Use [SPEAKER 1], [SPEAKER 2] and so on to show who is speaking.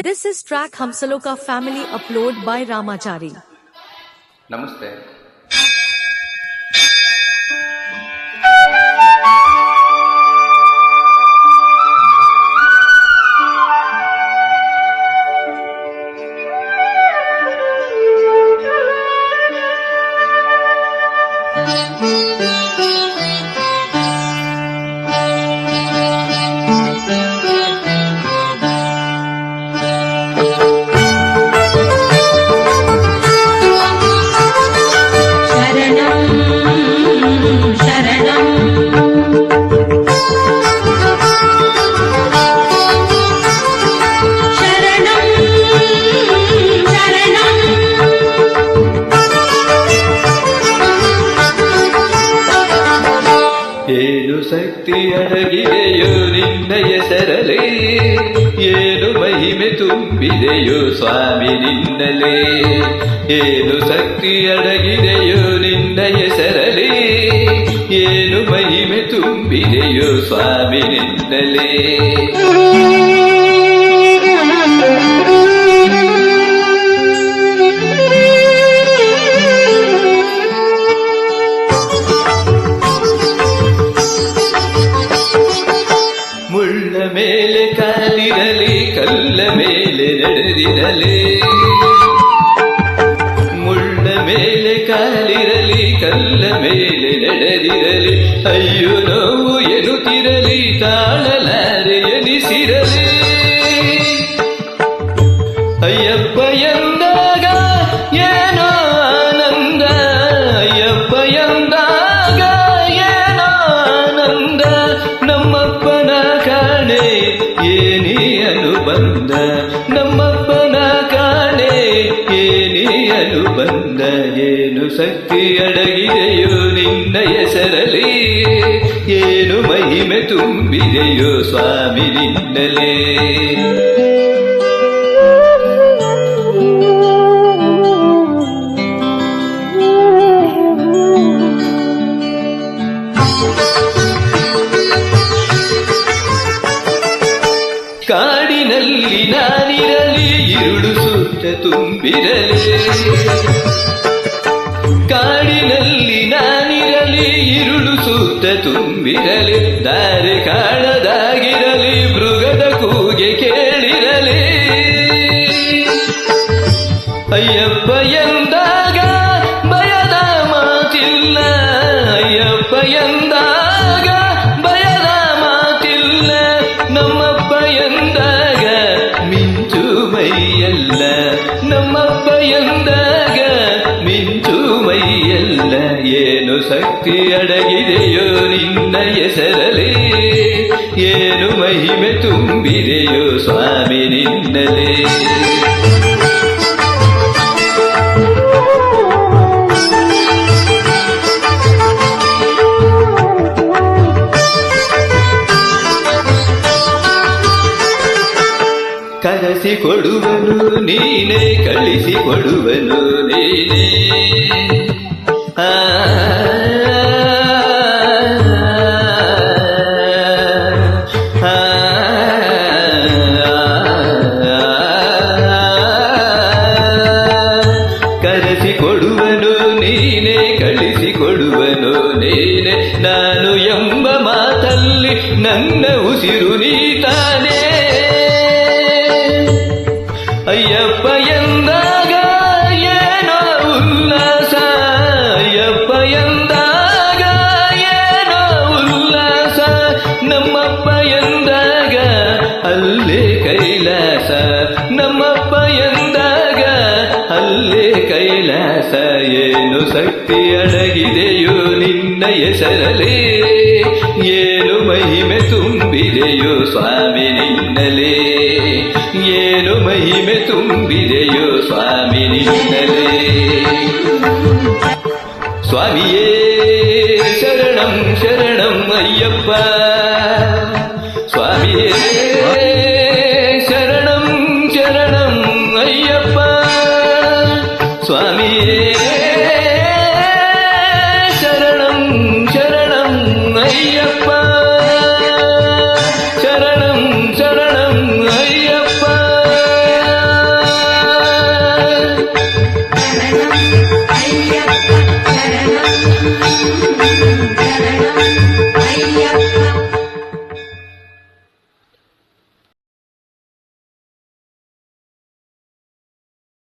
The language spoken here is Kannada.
[SPEAKER 1] This is track Hamsaloka family upload by Ramachari.
[SPEAKER 2] Namaste. ಏನು ಶಕ್ತಿ ಅಡಗಿದೆಯೋ ನಿನ್ನ ಹೆಸರಲೇ, ಏನು ಮಹಿಮೆ ತುಂಬಿದೆಯೋ ಸ್ವಾಮಿ ನಿನ್ನಲೇ. ಏನು ಶಕ್ತಿ ಅಡಗಿದೆಯೋ ನಿನ್ನ ಹೆಸರಲೇ, ಏನು ಮಹಿಮೆ ತುಂಬಿದೆಯೋ ಸ್ವಾಮಿ ನಿನ್ನಲೇ. ಮುಳ್ಳ ಮೇಲೆ ಕಾಲಿರಲಿ, ಕಲ್ಲ ಮೇಲೆ ನಡೆದಿರಲಿ. ಮುಳ್ಳ ಮೇಲೆ ಕಾಲಿರಲಿ, ಕಲ್ಲ ಮೇಲೆ ನಡೆದಿರಲಿ. ಅಯ್ಯೋ ನೋವು ಎನ್ನುತ್ತಿರಲಿ, ತಾಳಲಾರೆ ಎನಿಸಿರಲಿ. ಅಯ್ಯಪ್ಪ ಎಂದಾಗ ಏನೋ ಆನಂದ, ಅಯ್ಯಪ್ಪ ಎಂದಾಗ ಏನೋ ಆನಂದ. ನಮ್ಮಪ್ಪನ ಕಾಣೆ ಏನಿ ಅನುಬಂಧ, ನಮ್ಮಪ್ಪನ ಕಾಣೆ ಏನಿ ಅನುಬಂಧ. ಏನು ಶಕ್ತಿ ಅಡಗಿದೆಯೋ ನಿನ್ನ ಹೆಸರಲಿ, ಏನು ಮಹಿಮೆ ತುಂಬಿದೆಯೋ ಸ್ವಾಮಿ ನಿನ್ನಲೇ. ಕಾಡಿನಲ್ಲಿ ನಾನಿರಲಿ, ഇരുಳು ಸುತ್ತ ತುಂಬಿರಲಿ. ಕಾಡಿನಲ್ಲಿ ನಾನಿರಲಿ, ഇരുಳು ಸುತ್ತ ತುಂಬಿರಲಿ. ದಾರಿ ಕಾಣದಾಗಿರಲಿ, ಮೃಗದ ಕೂಗೆ ಕೇಳಿರಲಿ. ಅಯ್ಯಪ್ಪ ಎಂದಾಗ ಭಯದ ಮಾತಿಲ್ಲ, ಅಯ್ಯಪ್ಪ ಎಂದಾಗ ಭಯದ ಮಾತಿಲ್ಲ. ನಮ್ಮಪ್ಪ ಎಂದಾಗ ಮಿಂಚು ಮೈಯಲ್ಲ, ನಮ್ಮಪ್ಪ ಎಂದಾಗ ಮಿಂಚು ಮೈಯಲ್ಲ. ಏನು ಶಕ್ತಿ ಅಡಗಿದೆಯೋ ನಿನ್ನ ಹೆಸರಲಿ, ಏನು ಮಹಿಮೆ ತುಂಬಿದೆಯೋ ಸ್ವಾಮಿ ನಿನ್ನಲೇ. ಕರೆಸಿಕೊಡುವನು ನೀನೇ, ಕಳಿಸಿಕೊಡುವನು ನೀನೇ. ಕರೆಸಿಕೊಡುವನು ನೀನೇ, ಕಳಿಸಿಕೊಡುವನು ನೀನೇ. ನಾನು ಎಂಬ ಮಾತಲ್ಲಿ ನನ್ನ ಉಸಿರು ನೀ ತಾನೇ. ಅಯ್ಯಪ್ಪ ಎಂದಾಗ ಏನೋ ಉಲ್ಲಾಸ, ಅಯ್ಯಪ್ಪ ಎಂದಾಗ ಏನೋ ಉಲ್ಲಾಸ. ನಮ್ಮಪ್ಪ ಎಂದಾಗ ಅಲ್ಲೇ ಕೈಲಾಸ, ನಮ್ಮಪ್ಪ ಎಂದಾಗ ಅಲ್ಲೇ ಕೈಲಾಸ. ಏನು ಶಕ್ತಿ ಅಡಗಿದೆಯೋ ನಿನ್ನ ಹೆಸರಲೇ, ಏನು ಮಹಿಮೆ ತುಂಬಿದೆಯೋ ಸ್ವಾಮಿ ನಿನ್ನಲೇ. ಏನು ಮಹಿಮೆ ತುಂಬಿದೆಯೋ ಸ್ವಾಮಿ ನಿನ್ನಲೇ. ಸ್ವಾಮಿಯೇ ಶರಣಂ ಶರಣಂ ಅಯ್ಯಪ್ಪ.